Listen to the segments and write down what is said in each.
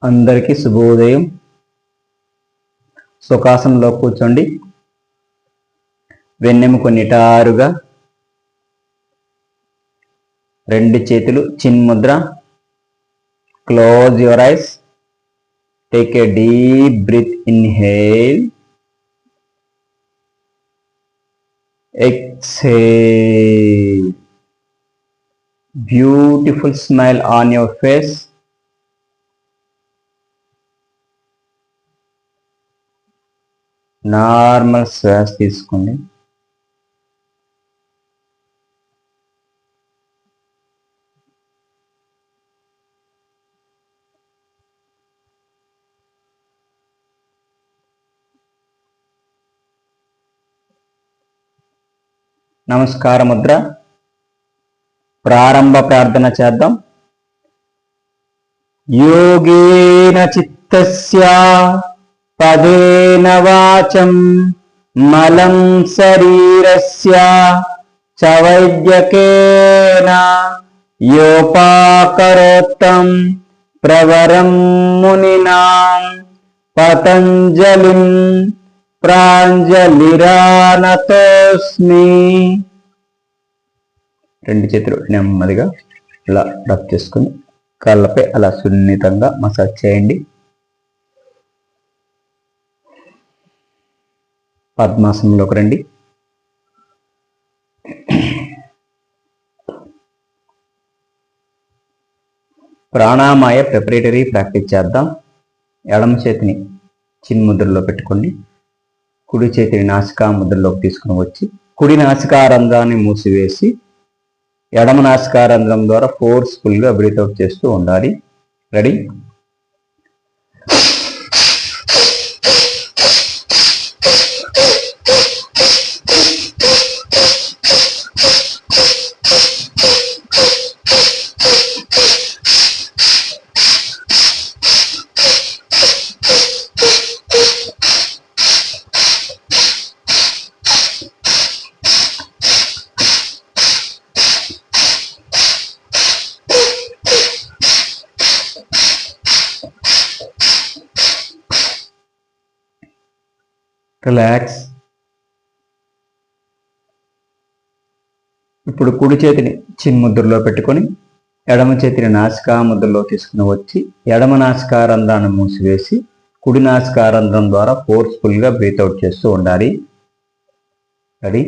అందరికీ శుభోదయం. సుఖాసనంలో కూర్చోండి. వెన్నెముక నిటారుగా, రెండు చేతులు చిన్ముద్ర. Close your eyes. Take a deep breath. Inhale, exhale. Beautiful smile on your face. Normal శ్వాస తీసుకోండి. నమస్కార ముద్ర. ప్రారంభ ప్రార్థన చేద్దాం. యోగేన చిత్తస్య పదేన వాచం మలం శరీరస్య చ వైద్యకేన యోపాకరోత్తం ప్రవరం మునినాం పతంజలిం ప్రాంజలిరానతోస్మి. రెండు చేతులు నెమ్మదిగా ఇలా రబ్ చేసుకుని కాళ్ళపై అలా సున్నితంగా మసాజ్ చేయండి. పద్మాసనంలోకి రండి. ప్రాణాయామ ప్రిపరేటరీ ప్రాక్టీస్ చేద్దాం. ఎడమ చేతిని చిన్ముద్రలో పెట్టుకోండి. కుడి చేతిని నాసికా ముద్రలోకి తీసుకుని వచ్చి కుడి నాసికారంధ్రాన్ని మూసివేసి ఎడమ నాసికారంధ్రం ద్వారా ఫోర్స్ఫుల్గా బ్రీత్ అవుట్ చేస్తూ ఉండాలి. రెడీ? రిలాక్స్. ఇప్పుడు కుడి చేతిని చిన్ముద్రలో పెట్టుకొని ఎడమ చేతిని నాసికా ముద్రలో తీసుకుని వచ్చి ఎడమ నాసికారంధ్రాన్ని మూసివేసి కుడి నాసికారంధ్రం ద్వారా ఫోర్స్ఫుల్గా బ్రీత్ అవుట్ చేస్తూ ఉండాలి. రెడీ?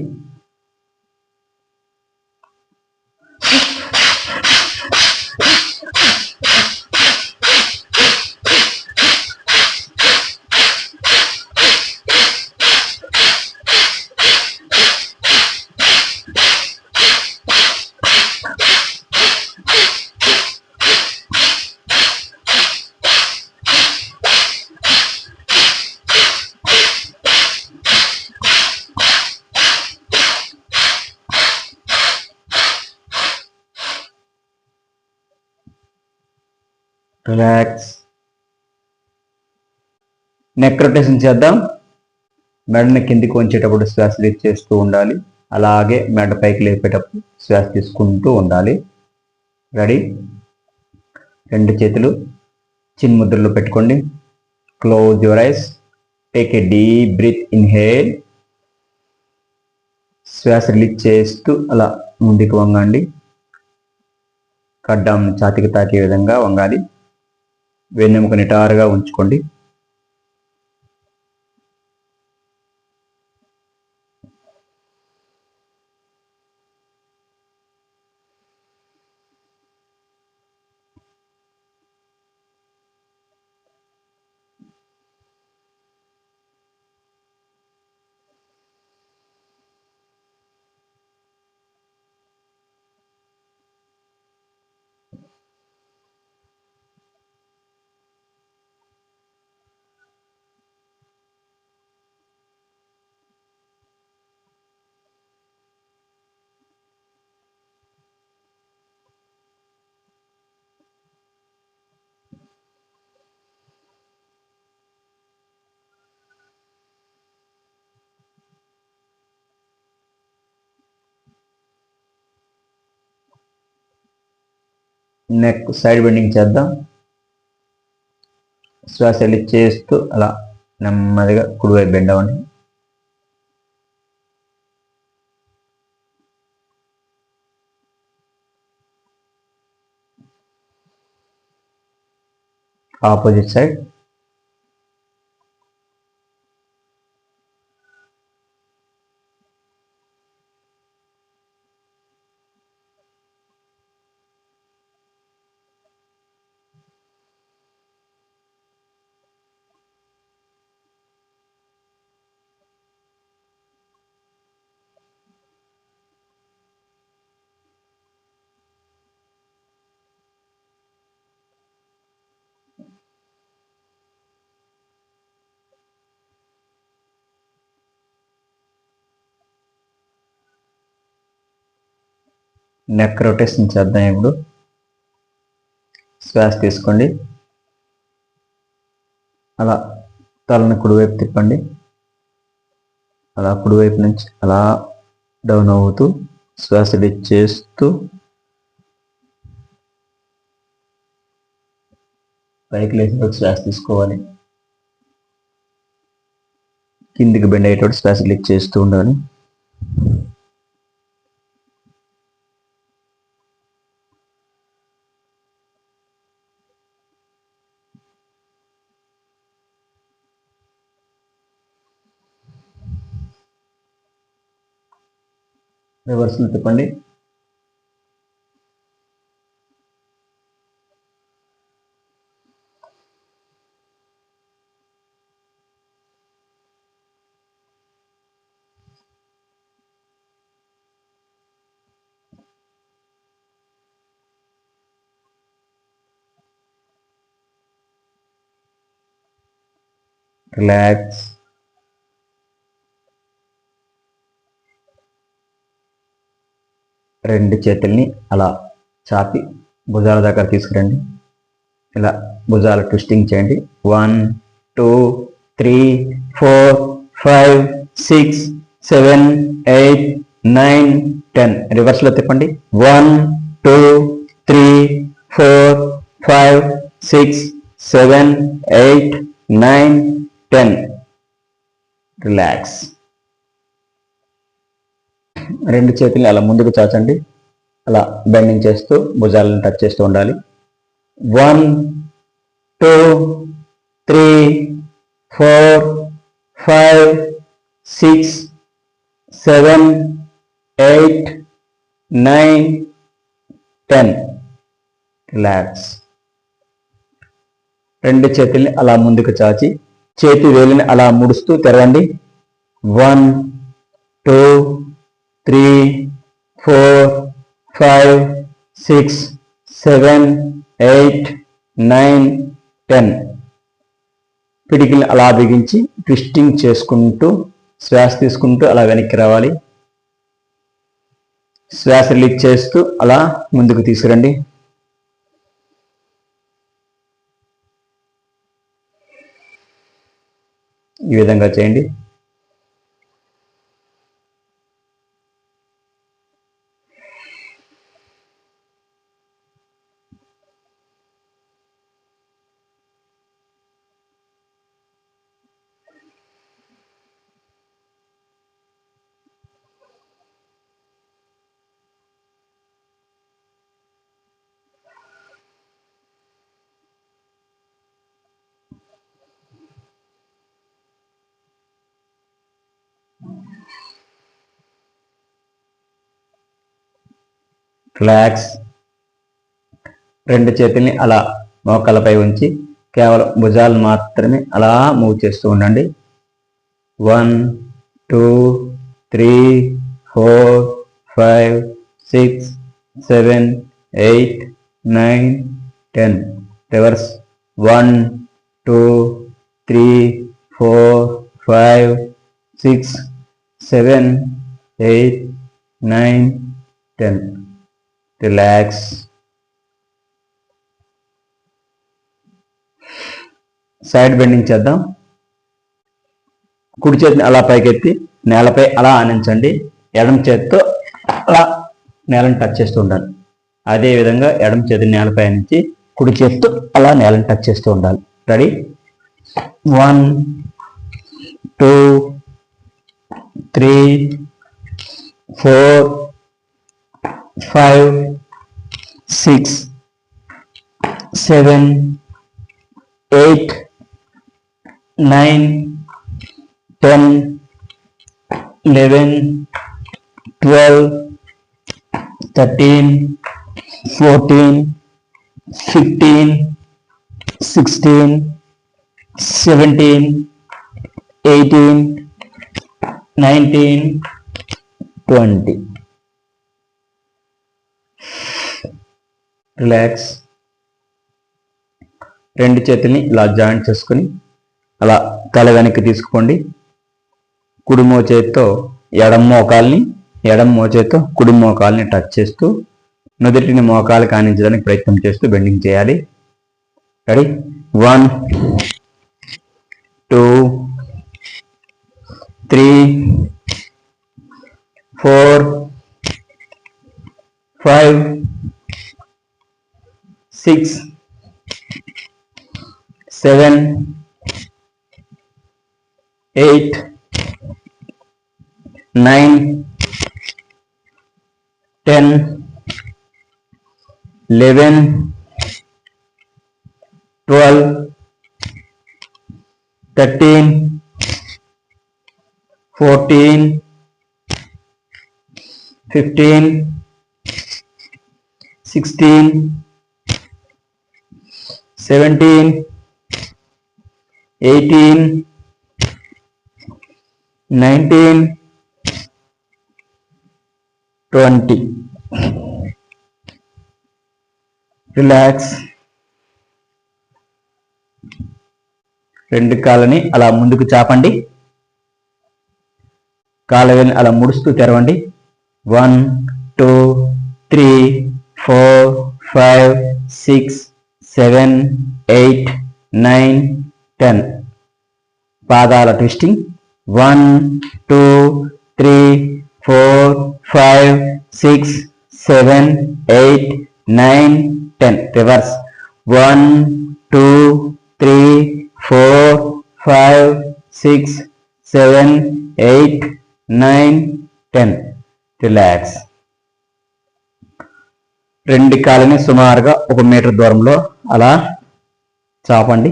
రిలాక్స్. నెక్ రొటేషన్ చేద్దాం. మెడని కిందికి వంచేటప్పుడు శ్వాస రిలీజ్ చేస్తూ ఉండాలి. అలాగే మెడ పైకి లేపేటప్పుడు శ్వాస తీసుకుంటూ ఉండాలి. రెడీ? రెండు చేతులు చిన్ముద్రలో పెట్టుకోండి. Close your eyes. Take a deep breath. Inhale. శ్వాస రిలీజ్ చేస్తూ అలా ముందుకు వంగండి. కడ్డం ఛాతీకి తాకే విధంగా వంగాలి. వెన్నెముక నిటారుగా ఉంచుకోండి. నెక్ సైడ్ బెండింగ్ చేద్దాం. శ్వాస రిలీజ్ చేస్తూ అలా నెమ్మదిగా కుడివైపు బెండ్ అవ్వండి. Opposite side. నెక్ రొటేషన్ చేద్దాం. ఇప్పుడు శ్వాస తీసుకోండి, అలా తలను కుడివైపు తిప్పండి, అలా కుడివైపు నుంచి అలా డౌన్ అవుతూ శ్వాస రిలీజ్ చేస్తూ పైకి లేచినప్పుడు శ్వాస తీసుకోవాలి. కిందికి బెండ్ అయ్యేటప్పుడు శ్వాస రిలీజ్ చేస్తూ ఉండాలి. రివర్స్లో తిప్పండి. రిలాక్స్. రెండు చేతుల్ని అలా చాపి భుజాల దగ్గర తీసుకురండి. ఇలా భుజాల ట్విస్టింగ్ చేయండి. 1 2 3 4 5 6 7 8 9 10. రివర్స్లో తిప్పండి. 1 2 3 4 5 6 7 8 9 10. రిలాక్స్. రెండు చేతుల్ని అలా ముందుకు చాచండి, అలా బెండింగ్ చేస్తూ భుజాలను టచ్ చేస్తూ ఉండాలి. 1 2 3 4 5 6 7 8 9 10. రిలాక్స్. రెండు చేతుల్ని అలా ముందుకు చాచి చేతి వేలిని అలా ముడుస్తూ తిరగండి. 1 2 3 4 5 6 7 8 9 10. పిడికిల్ని అలా బిగించి ట్విస్టింగ్ చేసుకుంటూ శ్వాస తీసుకుంటూ అలా వెనక్కి రావాలి. శ్వాస రిలీజ్ చేస్తూ అలా ముందుకు తీసుకురండి. ఈ విధంగా చేయండి. రిలాక్స్. రెండు చేతుల్ని అలా మోకాళ్ళపై ఉంచి కేవలం భుజాలు మాత్రమే అలా మూవ్ చేస్తూ ఉండండి. 1 2 3 4 5 6 7 8 9 10. రివర్స్. 1 2 3 4 5 6 7 8 9 10. రిలాక్స్. సైడ్ బెండింగ్ చేద్దాం. కుడి చేతిని అలా పైకెత్తి నేలపై అలా ఆనించండి. ఎడమ చేతితో అలా నేలను టచ్ చేస్తూ ఉండాలి. అదేవిధంగా ఎడమ చేతిని నేలపై ఆనించి కుడి చేతితో అలా నేలను టచ్ చేస్తూ ఉండాలి. రెడీ? 1 2 3 4 5 6 7 8 9 10 11 12 13 14 15 16 17 18 19 20. రిలాక్స్. రెండు చేతుల్ని ఇలా జాయింట్ చేసుకుని అలా తల వెనక్కి తీసుకోండి. కుడి మోచేతితో ఎడమ మోచేతితో కుడి మోకాల్ని టచ్ చేస్తూ నుదుటిని మోకాలు కానించడానికి ప్రయత్నం చేస్తూ బెండింగ్ చేయాలి. రెడీ? 1 2 3 4 5 6 7 8 9 10 11 12 13 14 15 16 17 18 19 20. రిలాక్స్. రెండు కాళ్ళని అలా ముందుకు చాపండి. కాళ్ళని అలా ముడుస్తూ తెరవండి. 1 2 3 4 5 6 7 8 9 10. పాదాల ట్విస్టింగ్. 1 2 3 4 5 6 7 8 9 10. రివర్స్. 1 2 3 4 5 6 7 8 9 10. రిలాక్స్. రెండు కాళ్ళని సుమారుగా 1 మీటర్ దూరంలో అలా చాపండి.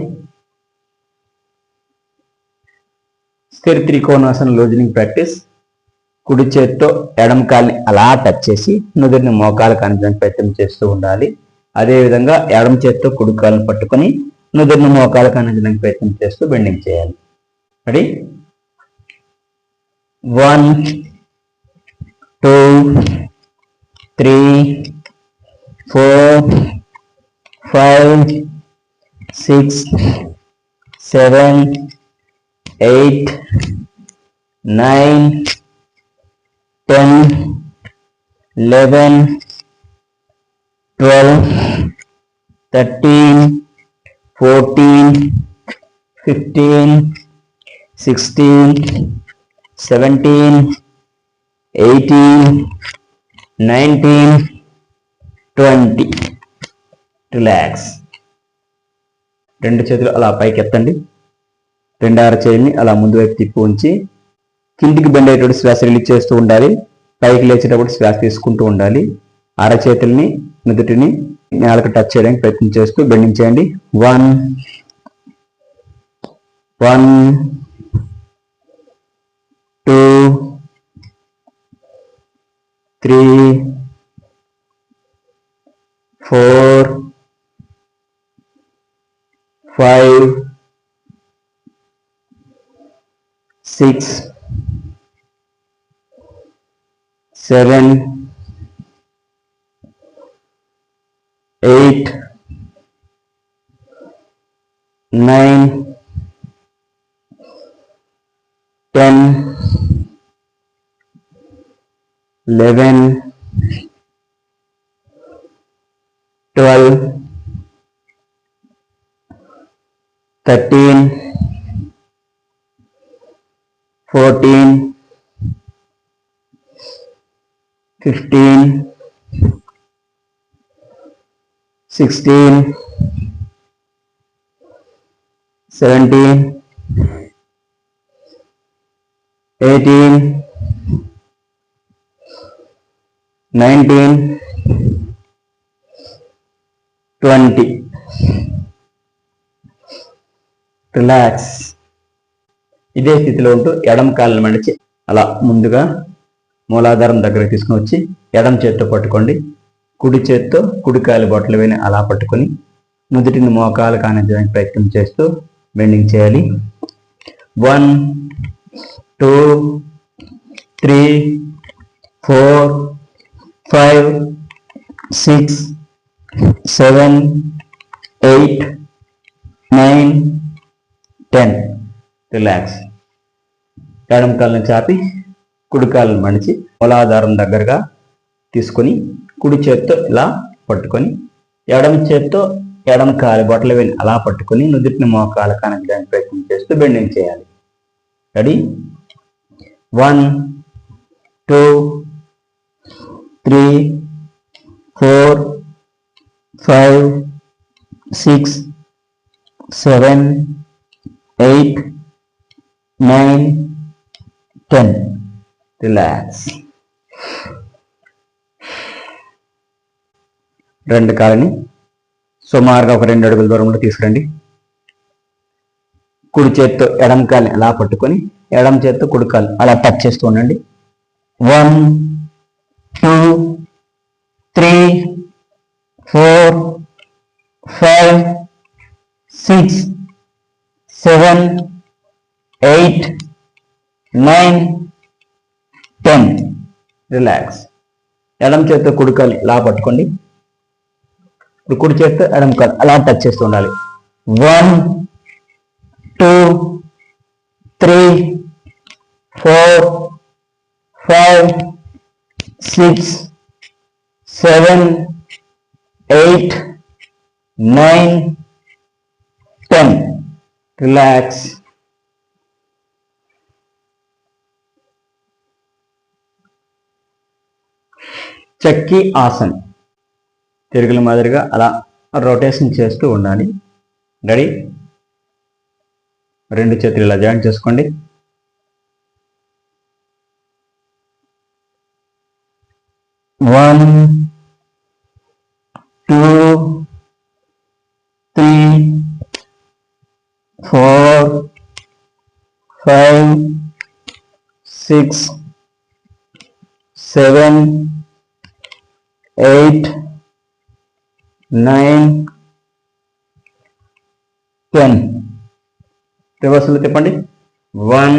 స్థిర త్రికోణాసన లూజనింగ్ ప్రాక్టీస్. కుడి చేత్తో ఎడమ కాల్ని అలా టచ్ చేసి నుదురిని మోకాలు కానించడానికి ప్రయత్నం చేస్తూ ఉండాలి. అదేవిధంగా ఎడమ చేత్తో కుడి కాలుని పట్టుకొని నుదురిని మోకాలు కానించడానికి ప్రయత్నం చేస్తూ బెండింగ్ చేయాలి. రెడీ? 1 2 3 4 5 6 7 8 9 10 11 12 13 14 15 16 17 18 19 20. రిలాక్స్. రెండు చేతులు అలా పైకి ఎత్తండి. రెండు అరచేయిని అలా ముందు వైపు తిప్పి ఉంచి కిందికి బెండ్ అయ్యేటప్పుడు శ్వాస రిలీజ్ చేస్తూ ఉండాలి. పైకి లేచేటప్పుడు శ్వాస తీసుకుంటూ ఉండాలి. అరచేతుల్ని నుదుటిని నేలకు టచ్ చేయడానికి ప్రయత్నం చేస్తూ బెండింగ్ చేయండి. 1 1 2 3 4 5 6 7 8 9 10 11 12 13 14 15 16 17, 18, 19, 20. రిలాక్స్. ఇదే స్థితిలో ఉంటూ ఎడమ కాళ్ళని మడిచి అలా ముందుగా మూలాధారం దగ్గర తీసుకుని వచ్చి ఎడమ చేత్తో పట్టుకోండి. కుడి చేత్తో కుడి కాలి బొట్టలు వేని అలా పట్టుకొని నుదుటిని మోకాలు కానించడానికి ప్రయత్నం చేస్తూ బెండింగ్ చేయాలి. 1, 2, 3, 4, 5, 6, 7, 8, 9, 10. రిలాక్స్. ఎడమ కాళ్ళని చాపి కుడి కాళ్ళని మడిచి మూలాధారం దగ్గరగా తీసుకొని కుడి చేత్తో ఇలా పట్టుకొని ఎడమ చేత్తో ఎడమ కాలి బొట్టలు వేని అలా పట్టుకొని నుదుటిని మోకాలు కానించడానికి ప్రయత్నం చేస్తూ బెండింగ్ చేయాలి. రెడీ? 1, 2, 3, 4, 5, 6, 7, 8, 9, 10. రిలాక్స్. రెండు కాళ్ళని సుమారుగా ఒక 2 అడుగుల దూరంలో తీసుకురండి. కుడి చేత్తో ఎడమ కాలిని అలా పట్టుకొని ఎడమ చేత్తో కుడి కాలు అలా టచ్ చేస్తూ ఉండండి. 1, 2, 3, 4, 5, 6, 7, 8, 9, 10. రిలాక్స్. ఎడమ చేత్తో కుడి కాలు ఇలా పట్టుకోండి. ఇప్పుడు కుడి చేత్తో ఎడమ కాలు అలా టచ్ చేస్తూ ఉండాలి. 1, 2, 3, 4, 5, 6, 7, 8, 9, 10. రిలాక్స్. చక్కి ఆసన్. తిరుగుల మాదిరిగా అలా రొటేషన్ చేస్తూ ఉండాలి. రెడీ? రెండు చేతులు ఇలా జాయింట్ చేసుకోండి. 1, 2, 3, 4, 5, 6, 7, 8, 9, 10. రివర్స్లో తిప్పండి. 1,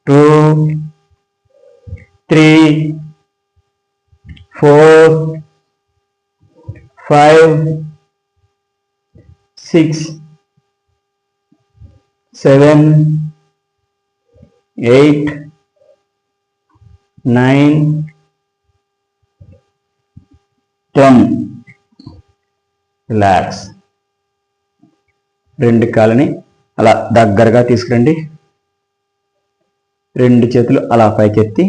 2, 3, 4, 5, 6, 7, 8, 9, 10. రిలాక్స్. రెండు కాళ్ళని అలా దగ్గరగా తీసుకురండి. రెండు చేతులు అలా పైకెత్తి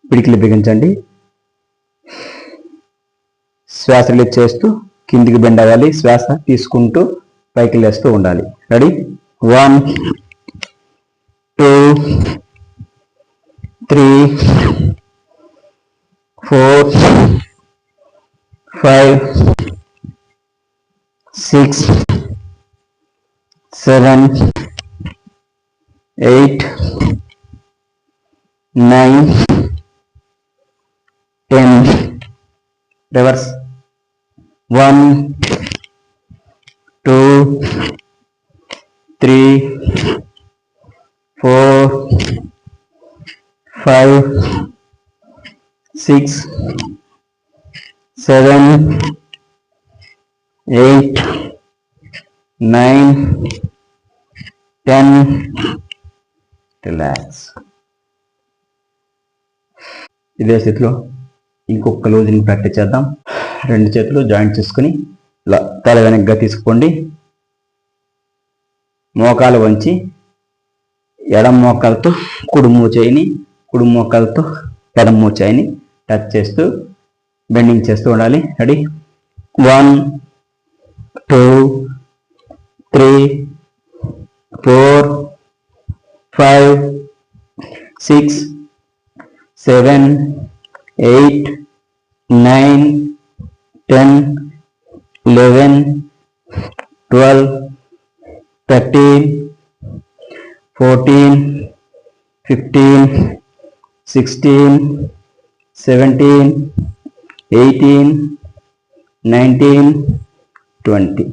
పిడికిలు బిగించండి. శ్వాస రిలీజ్ చేస్తూ కిందికి బెండ్ అవ్వాలి. శ్వాస తీసుకుంటూ పైకి లేస్తూ ఉండాలి. రెడీ? 1, 2, 3, 4, 5, 6, 7, 8, 9, 10. రివర్స్. 1, 2, 3, 4, 5, 6, 7, 8, 9, 10. రిలాక్స్. ఇదే స్థితిలో ఇంకొక లూజింగ్ ప్రాక్టీస్ చేద్దాం. రెండు చేతులు జాయింట్ చేసుకుని ఇలా తల వెనక్గా తీసుకోండి. మోకాలు వంచి ఎడమ మోకాలతో కుడి మోచేయిని, కుడి మోకాలతో ఎడమ మోచేయిని టచ్ చేస్తూ బెండింగ్ చేస్తూ ఉండాలి. రెడీ? 1, 2, 3, 4 5 6 7 8 9 10 11 12 13 14 15 16 17 18 19 20.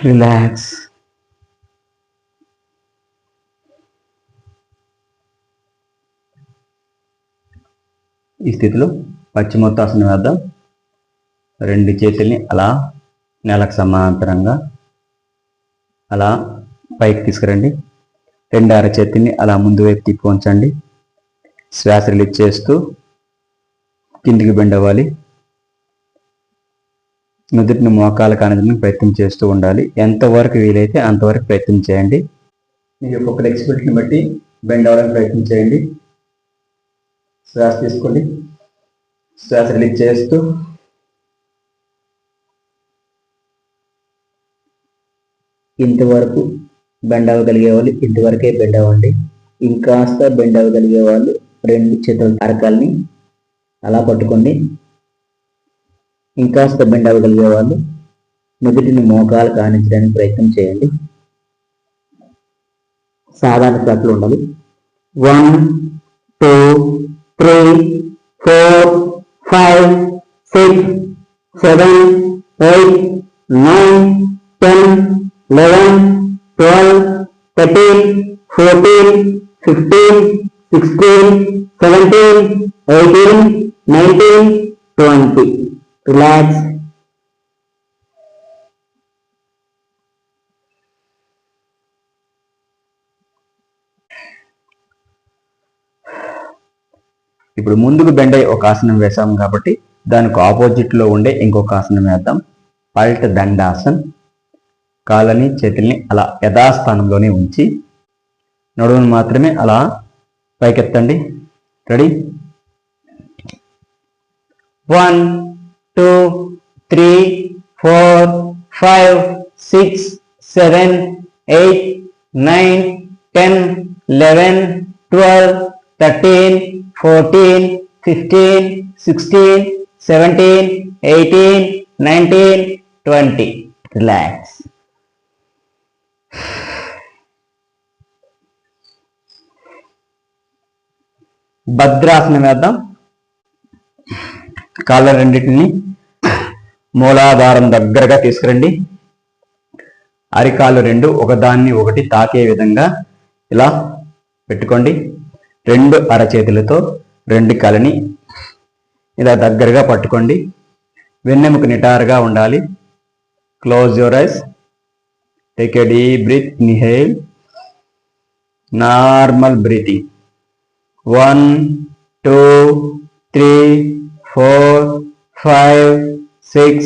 రిలాక్స్. ఈ స్థితిలో పశ్చిమోత్తాసనం వేద్దాం. రెండు చేతుల్ని అలా నేలకు సమాంతరంగా అలా పైకి తీసుకురండి. రెండు అరచేతుల్ని అలా ముందు వైపు తిప్పి ఉంచండి. శ్వాస రిలీజ్ చేస్తూ కిందికి బెండ్ అవ్వాలి. నుదుటిని మోకాలు కానడానికి ప్రయత్నం చేస్తూ ఉండాలి. ఎంతవరకు వీలైతే అంతవరకు ప్రయత్నం చేయండి. మీ యొక్క ఫ్లెక్సిబిలిటీని బట్టి బెండ్ అవ్వడానికి ప్రయత్నం చేయండి. శ్వాస తీసుకోండి. శ్వాస రిలీజ్ చేస్తూ ఇంతవరకు బెండ్ అవ్వగలిగే వాళ్ళు ఇంతవరకే బెండ్ అవ్వండి. ఇంకాస్త బెండ్ అవ్వగలిగే వాళ్ళు రెండు చేతుల అరకాల్ని అలా పట్టుకోండి. ఇంకాస్త బెండ్ అవ్వగలిగే వాళ్ళు నుదుటిని మోకాలు కానించడానికి ప్రయత్నం చేయండి. సాధారణ శ్వాసలు ఉండాలి. 1 2 3 4 5 6 7 8 9 10 11 12 13 14 15 16 17 18 19 20. రిలాక్స్. ఇప్పుడు ముందుకు బెండ్ అయ్యి ఒక ఆసనం వేసాం కాబట్టి దానికి ఆపోజిట్లో ఉండే ఇంకొక ఆసనం వేద్దాం. పల్ట్ దండాసన్. కాళ్ళని చేతుల్ని అలా యథాస్థానంలోనే ఉంచి నడుమును మాత్రమే అలా పైకెత్తండి. రెడీ? 1 2 3 4 5 6 7 8 9 10 11 12 13 14 15 16 17 18 19 20. రిలాక్స్. భద్రాసనం వేద్దాం. కాళ్ళ రెండింటిని మూలాధారం దగ్గరగా తీసుకురండి. అరికాళ్ళు రెండు ఒకదాన్ని ఒకటి తాకే విధంగా ఇలా పెట్టుకోండి. రెండు అరచేతులతో రెండు కాళ్ళని ఇలా దగ్గరగా పట్టుకోండి. వెన్నెముక నిటారుగా ఉండాలి. Close your eyes. Take a deep breath. Inhale. Normal breathing. 1 2 3 4 5 6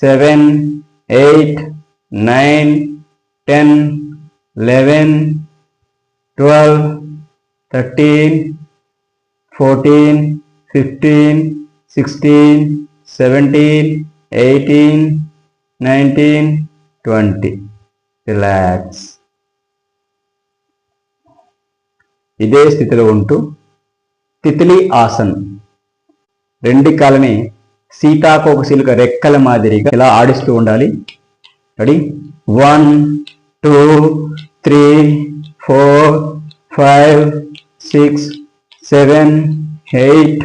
7 8 9 10 11 12 13 14 15 16 17 18 19 20. Relax. ఇదే స్థితిలో ఉంటూ తిత్లీ ఆసన్. రెండు కాళ్ళని సీతాకోకచిలుక రెక్కల మాదిరిగా ఇలా ఆడిస్తూ ఉండాలి. రెడీ? 1 2 3 4 5 6 7 8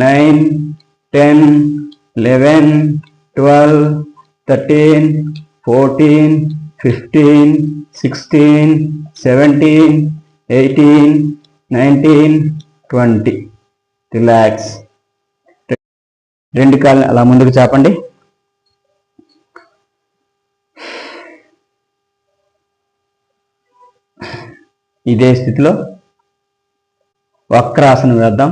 9 10 11 12 13 14 15 16 17 18 19 20. రిలాక్స్. రెండు కాళ్ళని అలా ముందుకు చాపండి. ఇదే స్థితిలో వక్రాసనం వేద్దాం.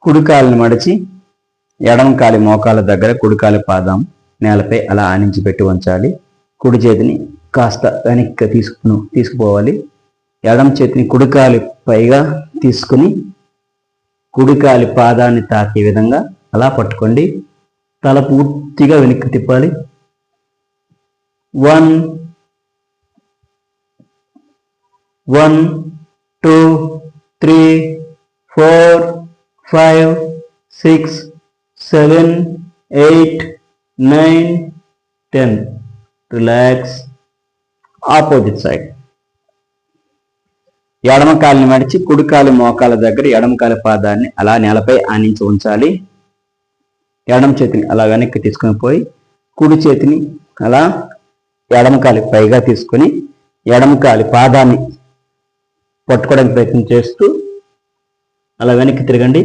కుడికాలిని మడిచి ఎడమ కాలి మోకాల దగ్గర కుడికాలి పాదం నేలపై అలా ఆనించి పెట్టి ఉంచాలి. కుడి చేతిని కాస్త వెనక్కి తీసుకుపోవాలి. ఎడమ చేతిని కుడికాలి పైగా తీసుకుని కుడికాలి పాదాన్ని తాకే విధంగా అలా పట్టుకోండి. తల పూర్తిగా వెనక్కి తిప్పాలి. 1 1 2 3 4 5 6 7 8 9 10. రిలాక్స్. Opposite side. ఎడమ కాలిని మడిచి కుడి కాలి మోకాల దగ్గర ఎడమ కాలి పాదాన్ని అలా నేలపై ఆనించి ఉంచాలి. ఎడమ చేతిని అలా వెనక్కి తీసుకొని పోయి కుడి చేతిని అలా ఎడమ కాలి పైగా తీసుకొని ఎడమ కాలి పాదాన్ని పట్టుకోవడానికి ప్రయత్నం చేస్తూ అలా వెనక్కి తిరగండి.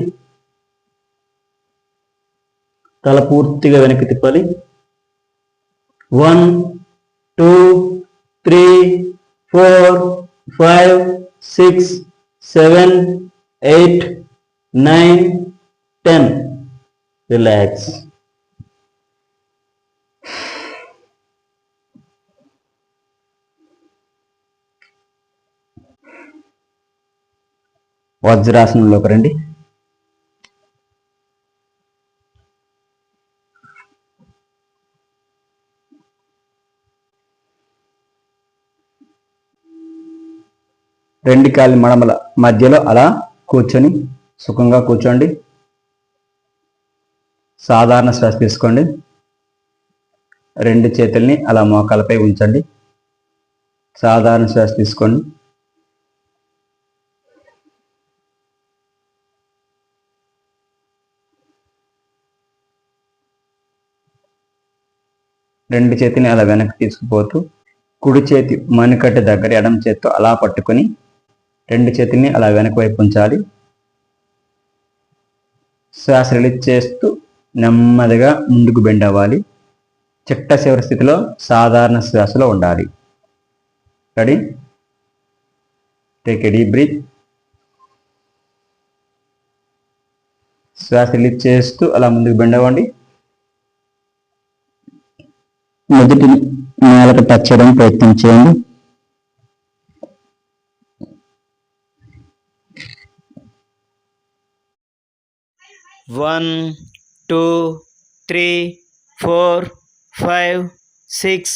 తల పూర్తిగా వెనక్కి తిప్పాలి. 1 2 3 4 5 6 7 8 9 10. రిలాక్స్. వజ్రాసనంలోకి రండి. రెండు కాలి మడమల మధ్యలో అలా కూర్చొని సుఖంగా కూర్చోండి. సాధారణ శ్వాస తీసుకోండి. రెండు చేతుల్ని అలా మోకాలపై ఉంచండి. సాధారణ శ్వాస తీసుకోండి. రెండు చేతిని అలా వెనక్కి తీసుకుపోతూ కుడి చేతి మణికట్టు దగ్గర ఎడమ చేతితో అలా పట్టుకొని రెండు చేతుల్ని అలా వెనక వైపు ఉంచాలి. శ్వాస రిలీజ్ చేస్తూ నెమ్మదిగా ముందుకు బెండ్ అవ్వాలి. చిట్ట చివరి స్థితిలో సాధారణ శ్వాసలో ఉండాలి. Ready? Take a deep breath. శ్వాస రిలీజ్ చేస్తూ అలా ముందుకు బెండ్ అవ్వండి. మొదటి నేలకు టచ్ చేయడం ప్రయత్నం చేయండి. One, 2, 3, 4, 5, 6,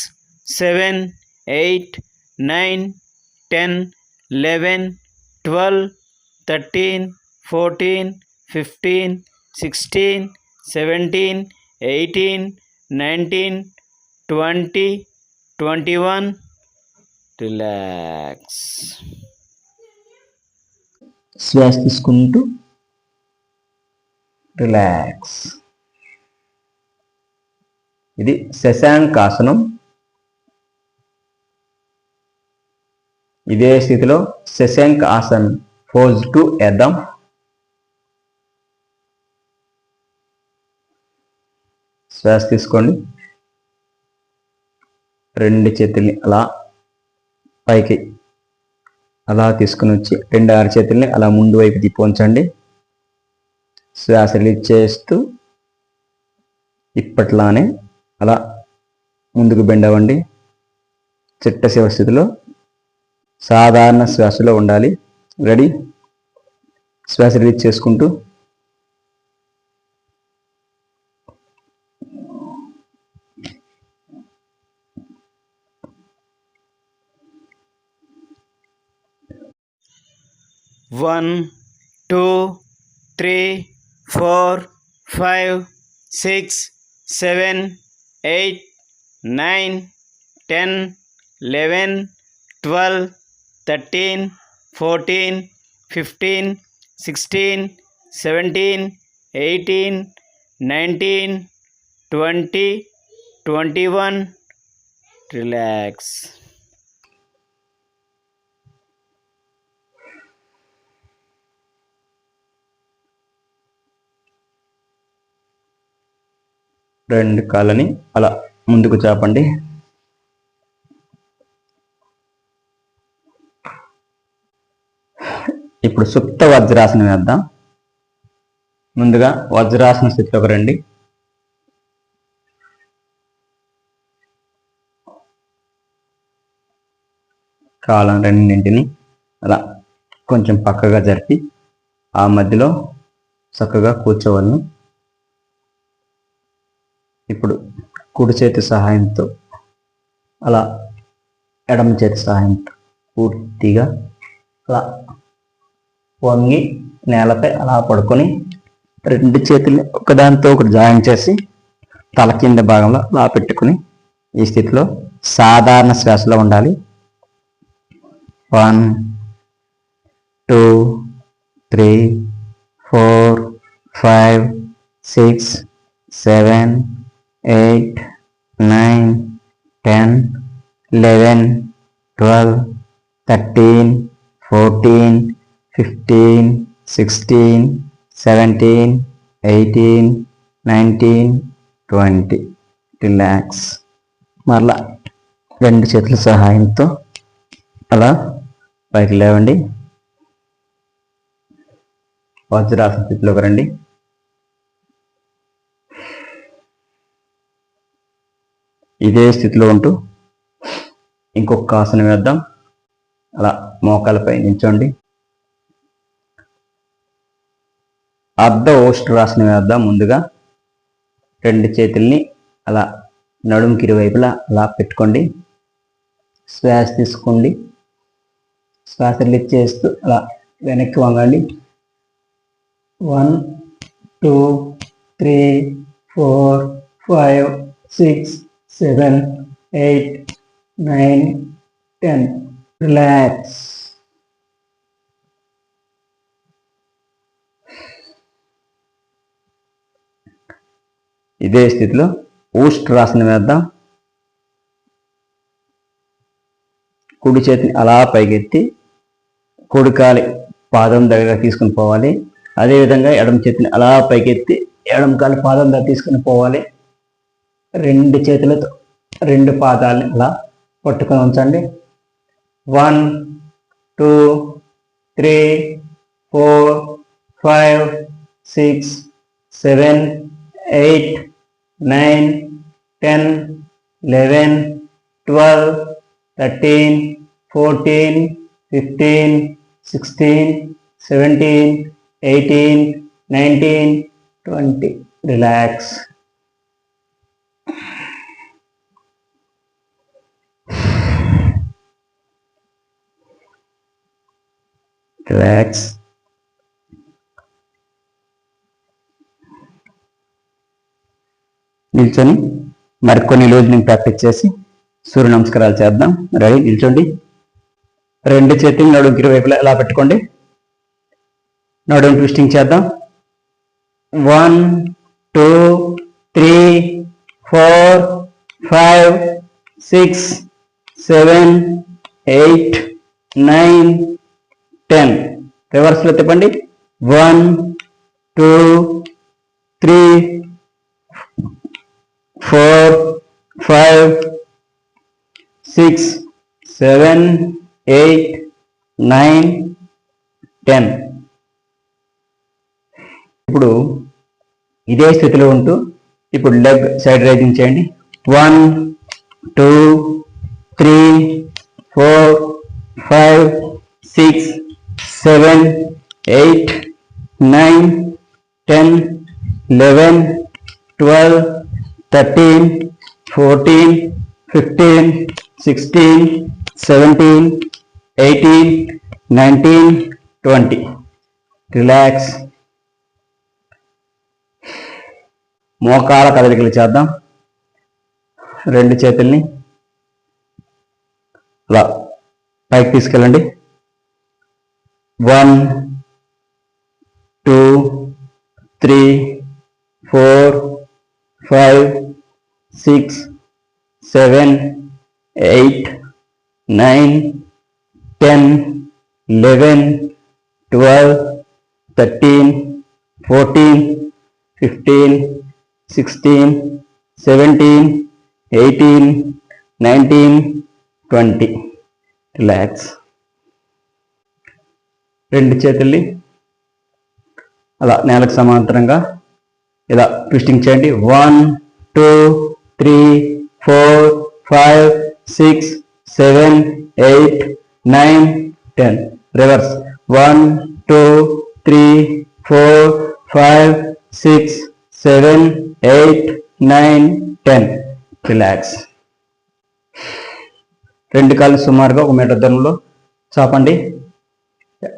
7, 8, 9, 10, 11, 12, 13, 14, 15, 16, 17, 18, 19, 20, 21. రిలాక్స్. శ్వాస తీసుకుంటూ రిలాక్స్. ఇది శశాంకాసనం. ఇదే స్థితిలో శశాంక ఆసన్ పోజ్ 2 వేద్దాం. శ్వాస తీసుకోండి. రెండు చేతుల్ని అలా పైకి అలా తీసుకుని వచ్చి రెండు ఆరు చేతుల్ని అలా ముందు వైపు తిప్పి ఉంచండి. శ్వాస రిలీజ్ చేస్తూ ఇప్పట్లానే అలా ముందుకు బెండ్ అవ్వండి. చిట్ట చివరి స్థితిలో సాధారణ శ్వాసలో ఉండాలి. రెడీ? శ్వాస రిలీజ్ చేసుకుంటూ One, 2, 3, 4, 5, 6, 7, 8, 9, 10, 11, 12, 13, 14, 15, 16, 17, 18, 19, 20, 21. రిలాక్స్. రెండు కాళ్ళని అలా ముందుకు చాపండి. ఇప్పుడు సుప్త వజ్రాసనం వేద్దాం. ముందుగా వజ్రాసన స్థితిలోకి రండి. కాళ్ళను రెండింటిని అలా కొంచెం పక్కగా జరిపి ఆ మధ్యలో చక్కగా కూర్చోవాలను. ఇప్పుడు కుడి చేతి సహాయంతో అలా ఎడమ చేతి సహాయంతో పూర్తిగా అలా వంగి నేలపై అలా పడుకొని రెండు చేతుల్ని ఒకదానితో ఒకటి జాయిన్ చేసి తల కింద భాగంలో అలా పెట్టుకుని ఈ స్థితిలో సాధారణ శ్వాసలో ఉండాలి. 1 2 3 4 5 6 7 8 9 10 11 12 13 14 15 16 17 18 19 20. రిలాక్స్. మరలా రెండు చేతుల సహాయంతో అలా పైకి లేవండి. వజ్రాసన స్థితిలోకి రండి. ఇదే స్థితిలో ఉంటూ ఇంకొక ఆసనం వేద్దాం. అలా మోకాలపై నిల్చోండి. అర్ధ ఓష్ట్రాసనం వేద్దాం. ముందుగా రెండు చేతుల్ని అలా నడుముకి ఇరువైపులా అలా పెట్టుకోండి. శ్వాస తీసుకోండి. శ్వాస రిలీజ్ చేస్తూ అలా వెనక్కి వంగండి. 1 2 3 4 5 6 7 8 9 10. రిలాక్స్. ఇదే స్థితిలో ఊష్ట్రాసనం వేద్దాం. కుడి చేతిని అలా పైకెత్తి కుడి కాలి పాదం దగ్గర తీసుకుని పోవాలి. అదేవిధంగా ఎడమ చేతిని అలా పైకెత్తి ఎడమ కాలి పాదం దగ్గర తీసుకుని పోవాలి. రెండు చేతులతో రెండు పాదాలని అలా పట్టుకొని ఉంచండి. 1 2 3 4 5 6 7 8 9 10 11 12 13 14 15 16 17 18 19 20. రిలాక్స్. రిలాక్స్. నిల్చొని మరికొన్ని రోజులు ప్రాక్టీస్ చేసి సూర్య నమస్కారాలు చేద్దాం. రెడీ? నిల్చోండి. రెండు చేతులు నడుము ఇరువైపులా ఎలా పెట్టుకోండి. నడుము ట్విస్టింగ్ చేద్దాం. 1 2 3 4 5 6 7 8 9 10. రివర్స్లో తిప్పండి. 1 2 3 4 5 6 7 8 9 10. ఇప్పుడు ఇదే స్థితిలో ఉంటూ ఇప్పుడు లెగ్ సైడ్ రైజింగ్ చేయండి. 1 2 3 4 5 6 7 8 9 10 11 12 13 14 15 16 17 18 19 20. రిలాక్స్. మోకాల కదలికలు చేద్దాం. రెండు చేతుల్ని అలా పైకి తీసుకెళ్ళండి. 1 2 3 4 5 6 7 8 9 10 11 12 13 14 15 16 17 18 19 20. రిలాక్స్. రెండు చేతుల్ని అలా నేలకు సమాంతరంగా ఇలా ట్విస్టింగ్ చేయండి. 1 2 3 4 5 6 7 8 9 10. రివర్స్. 1 2 3 4 5 6 7 8 9, 10. రిలాక్స్. రెండు కాళ్ళు సుమారుగా 1 మీటర్ దూరంలో చాపండి.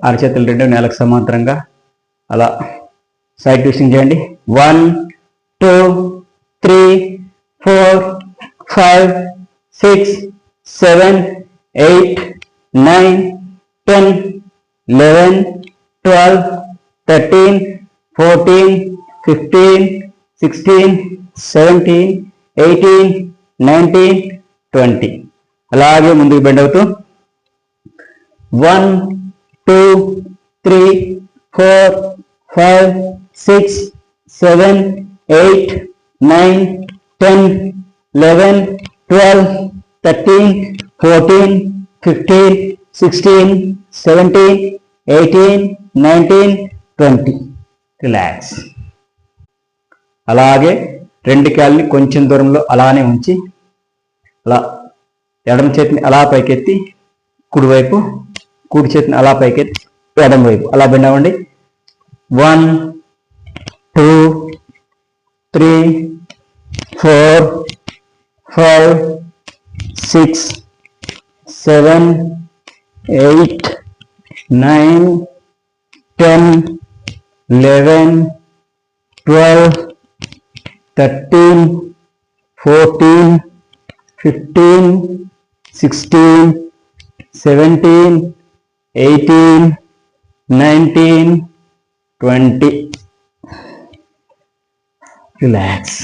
అరచేతులు రెండు నేలకు సమాంతరంగా అలా సైడ్ ట్విస్టింగ్ చేయండి. 1, 2, 3, 4, 5, 6, 7, 8, 9, 10, 11, 12, 13, 14, 15, 16, 17, 18, 19, 20. అలాగే ముందుకు బెండ్ అవుతూ 1, 2, 3, 4, 5, 6, 7, 8, 9, 10, 11, 12, 13, 14, 15, 16, 17, 18, 19, 20. రిలాక్స్. అలాగే రెండు కాళ్ళని కొంచెం దూరంలో అలానే ఉంచి అలా ఎడమ చేతిని అలా పైకెత్తి కుడివైపు, కుడి చేతిని అలా పైకెత్తి ఎడమ వైపు అలా బెండ్ అవ్వండి. 1, 2, 3, 4, 5, 6, 7, 8, 9, 10, 11, 12, 13, 14, 15, 16, 17, 18, 19, 20. రిలాక్స్.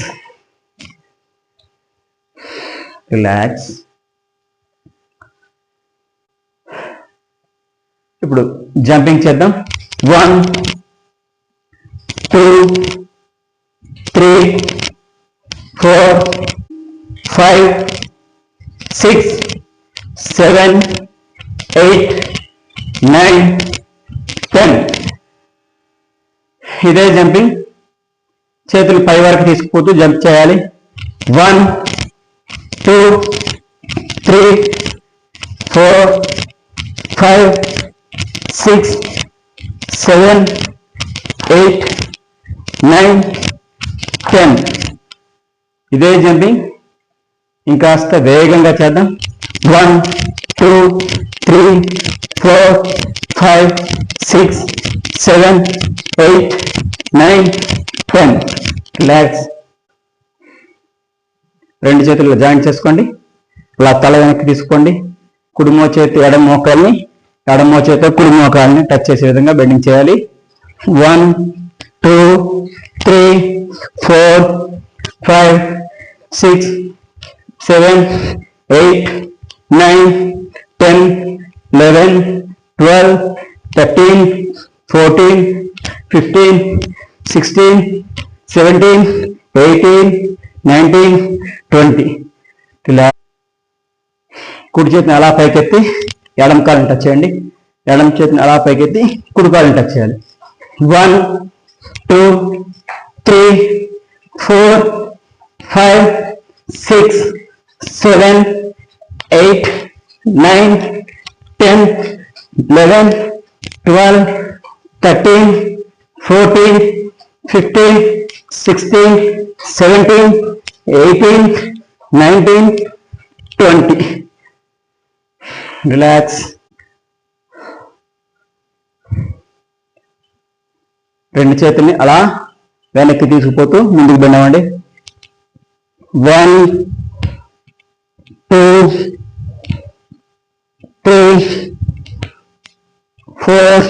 రిలాక్స్. ఇప్పుడు జంపింగ్ చేద్దాం. 1, 2, 3, 4, 5, 6, 7, 8, 9, 10. ఇదే జంపింగ్. చేతులు పై వరకు తీసుకుపోతూ జంప్ చేయాలి. 1, 2, 3, 4, 5, 6, 7, 8, 9, 10. ఇదే జంపింగ్ ఇంకాస్త వేగంగా చేద్దాం. 1, 2, 3, 4, 5, 6, 7, 8, 9, 10. రిలాక్స్. రెండు చేతులు జాయింట్ చేసుకోండి. అలా తల వెనక్కి తీసుకోండి. కుడి మోచేతి ఎడమ మోకాల్ని, ఎడమ మోచేతి కుడి మోకాల్ని టచ్ చేసే విధంగా బెండింగ్ చేయాలి. 1, 2, 3, 4, 5, 6, 7, 8, 9, 10, 11, 12, 13, 14, 15, 16, 17, 18, 19, 20. ఇలా కుడి చేతిని అలా పైకెత్తి ఎడమ కాలుని టచ్ చేయండి. ఎడమ చేతిని అలా పైకెత్తి కుడి కాలుని టచ్ చేయాలి. 1, 2, 3, 4, 5, 6, 7, 8, 9, 10, 11, 12, 13, 14, 15, 16, 17, 18, 19, 20. రిలాక్స్. రెండు చేతుల్ని అలా వెనక్కి తీసుకుపోతూ ముందుకు బెండ్ అవ్వండి. 1, 2, 3, 4,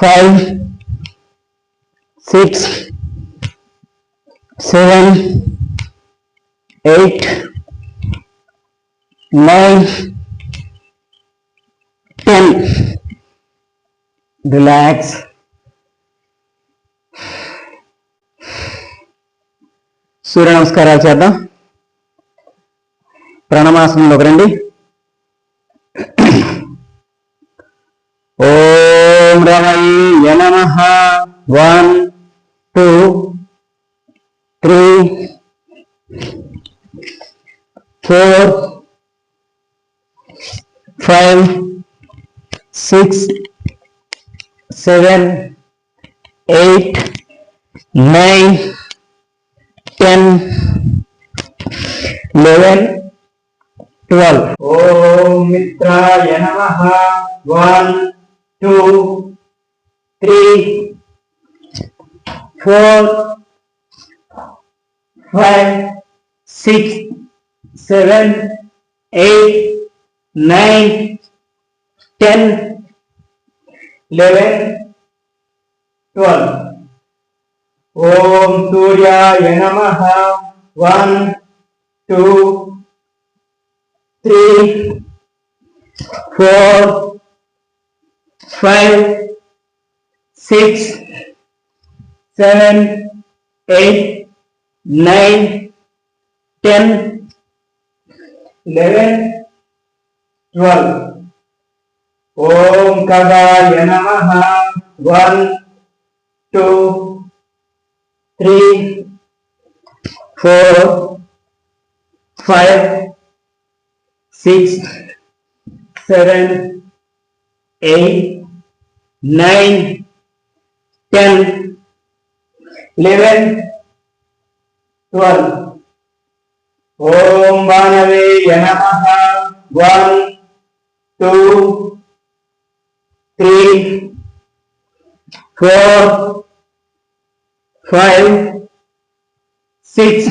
5, 6, 7, 8, 9, 10. రిలాక్స్. సూర్య నమస్కారాలు చేద్దాం. ప్రణమాసనంలోకి రండి. ఓం రమయ్య నమః. 1, 2, 3, 4, 5, 6, 7, 8, 9, 10, 11, 12. ఓం మిత్రాయ నమః. 1, 2, 3, 4, 5, 6, 7, 8, 9, 10, 11, 12. ఓం సూర్యాయ నమః. 1, 2, 3, 4, 5, 6, 7, 8, 9, 10, 11, 12. ఓం ఖగాయ నమః. 1, 2, 3, 4, 5, 6, 7, 8, 9, 10, 11, 12. ఓం బాణవే నమః. 1, 2, 3, 4, 5, 6,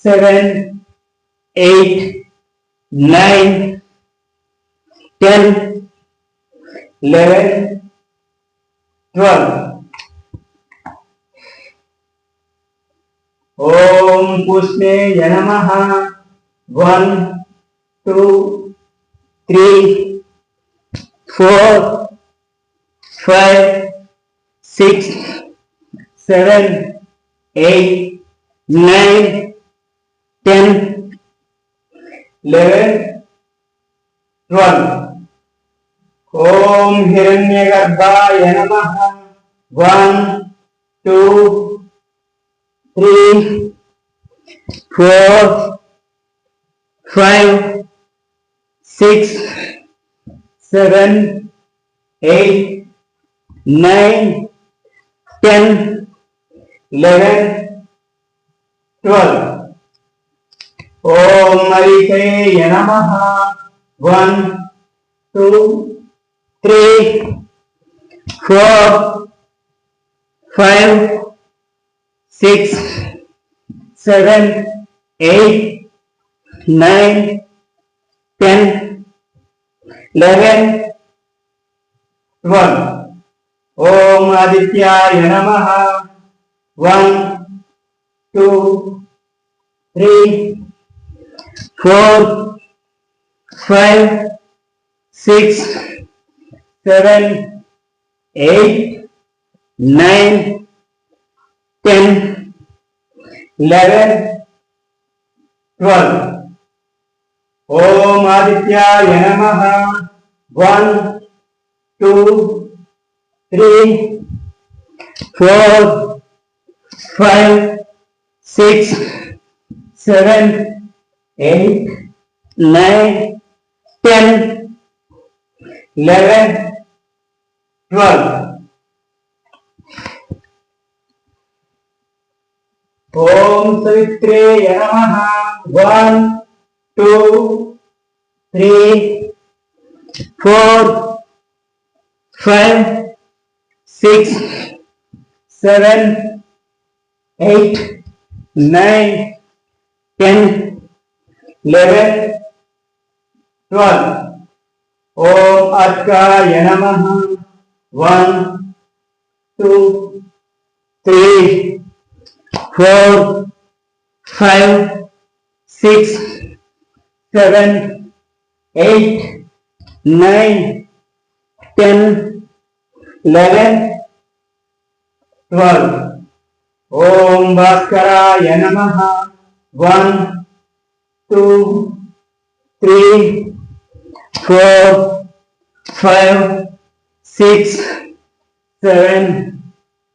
7, 8, 9, 10, 11, 12. ఓం పుష్ణే నమః. 1, 2, 3, 4, 5, 6, 7, 8, 9, 10, 11, 12. ఓం హిరణ్యగర్భాయ నమః. 1, 2, 3, 4, 5, 6, 7, 8, 9, 10, 11, 12. ఓం మరీచయ నమః. 1, 2, 3, 4, 5, 6, 7, 8, 9, 10, 11, 12. ఓం ఆదిత్యాయ నమః. 1, 2, 3, 4, 5, 6, 7, 8, 9, 10, 11, 12. ఓం ఆదిత్యాయ నమః. 1, 2, 3, 4, 5, 6, 7, 8, 9, 10, 11, 12. ఓం సవిత్రే నమః. 1, 2, 3, 4, 5, 6, 7, 8, 9, 10, 11, 12. ఓం అర్కాయ నమః. 1, 2, 3, 4, 5, 6, 7, 8, 9, 10, 11, 12. ఓం భాస్కరాయ నమః. 1, 2, 3, 4, 5, 6, 7,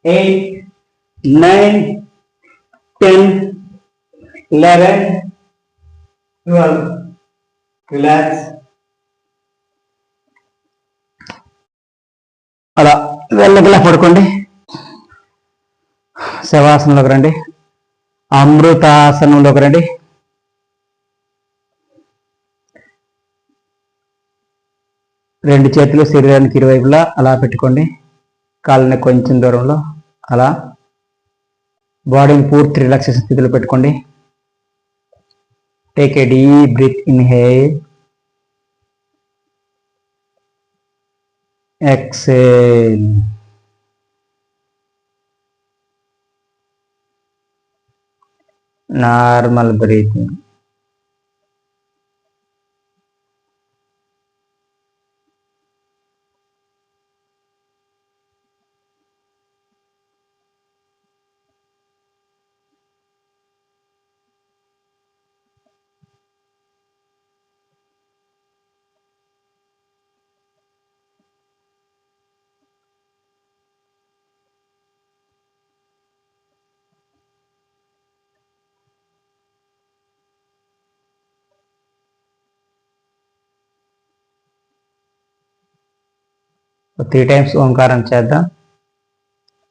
8, 9, 10, 11, 12. Relax. అలా వెళ్ళగలా పడుకోండి. శవాసనంలోకి రండి. అమృతాసనంలోకి రండి. రెండు చేతులు శరీరానికి ఇరువైపులా అలా పెట్టుకోండి. కాళ్ళని కొంచెం దూరంలో అలా బాడీని పూర్తి రిలాక్సేషన్ స్థితిలో పెట్టుకోండి. Take a deep breath inhale, exhale. Normal breathing. So 3 times ఓంకారం చేద్దాం.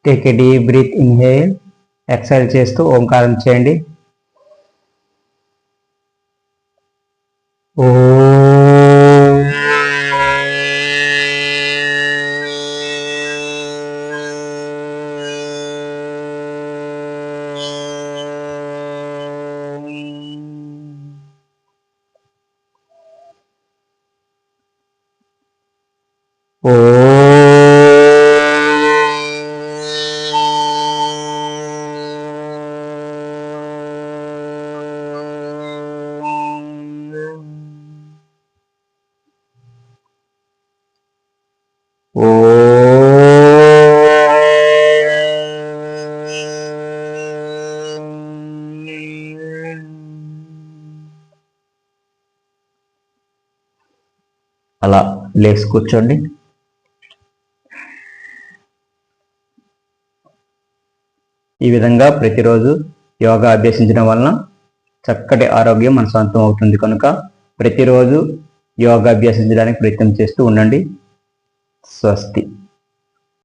Take a deep breath inhale, exhale చేస్తూ ఓంకారం చేయండి. ఓ ఓ అలా లేచి కూర్చోండి. ఈ విధంగా ప్రతిరోజు యోగా అభ్యసించడం వలన చక్కటి ఆరోగ్యం మన సొంతం అవుతుంది. కనుక ప్రతిరోజు యోగా అభ్యసించడానికి ప్రయత్నం చేస్తూ ఉండండి. స్వస్తి.